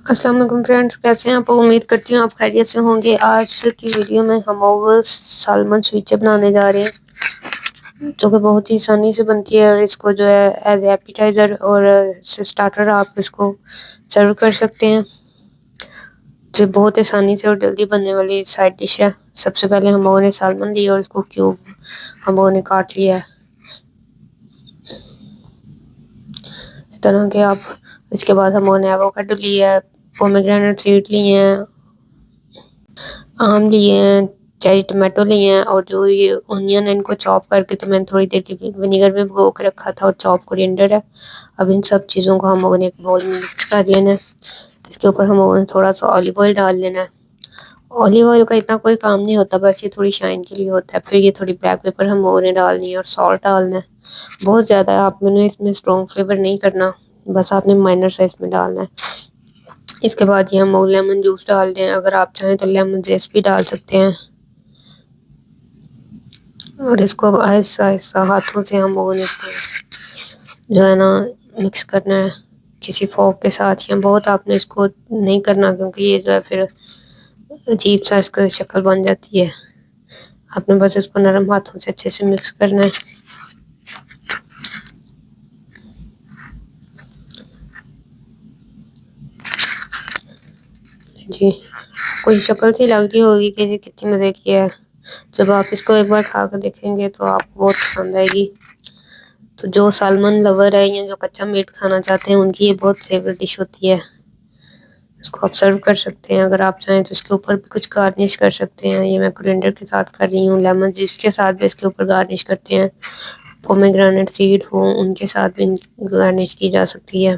السلام علیکم فرینڈس، کیسے ہیں آپ؟ امید کرتی ہوں آپ خیریت سے ہوں گے۔ آج کی ویڈیو میں ہم سالمن سویچے بنانے جا رہے ہیں جو کہ بہت ہی آسانی سے بنتی ہے، اور اس کو جو ہے ایز ایپیٹائزر اور سٹارٹر آپ اس کو سرو کر سکتے ہیں، جو بہت آسانی سے اور جلدی بننے والی سائڈ ڈش ہے۔ سب سے پہلے ہم لوگوں نے سالمن لیا اور اس کو کیوب ہم لوگوں نے کاٹ لیا ہے اس طرح کے آپ۔ اس کے بعد ہم لوگوں نے ایووکیڈو لیا ہے، پومیگرینیٹ سیڈ لیے ہیں، آم لیے ہیں، چیری ٹمیٹو لیے ہیں، اور جو یہ انین ہے ان کو چاپ کر کے تو میں نے تھوڑی دیر کے ونیگر میں بھگو کے رکھا تھا، اور چاپ کورینڈر ہے۔ اب ان سب چیزوں کو ہم لوگوں نے ایک بول میں مکس کر لینا ہے۔ اس کے اوپر ہم لوگوں نے تھوڑا سا اولیو آئل ڈال لینا ہے۔ اولیو آئل کا اتنا کوئی کام نہیں ہوتا، بس یہ تھوڑی شائن کے لیے ہوتا ہے۔ پھر یہ تھوڑی بلیک پیپر ہم لوگوں نے ڈالنی ہے، اور سالٹ ڈالنا ہے۔ بہت زیادہ آپ نے اس میں اسٹرانگ فلیور نہیں کرنا، بس آپ نے مائنر سائز میں ڈالنا ہے۔ اس کے بعد یہ ہم لیمن جوس ڈال دیں، اگر آپ چاہیں تو لیمن زیسٹ بھی ڈال سکتے ہیں، اور اس کو آہستہ آہستہ ہاتھوں سے ہم لوگوں نے جو ہے نا مکس کرنا ہے کسی فورک کے ساتھ۔ یا بہت آپ نے اس کو نہیں کرنا، کیونکہ یہ جو ہے پھر عجیب سا اس کا شکل بن جاتی ہے۔ آپ نے بس اس کو نرم ہاتھوں سے اچھے سے مکس کرنا ہے۔ جی، کوئی شکل سی لگ رہی ہوگی کہ یہ کتنی مزے کی ہے۔ جب آپ اس کو ایک بار کھا کے دیکھیں گے تو آپ کو بہت پسند آئے گی۔ تو جو سالمن لور ہے یا جو کچا میٹ کھانا چاہتے ہیں ان کی یہ بہت فیوریٹ ڈش ہوتی ہے۔ اس کو آپ سرو کر سکتے ہیں، اگر آپ چاہیں تو اس کے اوپر بھی کچھ گارنش کر سکتے ہیں۔ یہ میں کورینڈر کے ساتھ کر رہی ہوں، لیمن جس کے ساتھ بھی اس کے اوپر گارنش کرتے ہیں، پومیگرینیٹ سیڈ ہوں ان کے ساتھ بھی گارنش کی جا سکتی ہے۔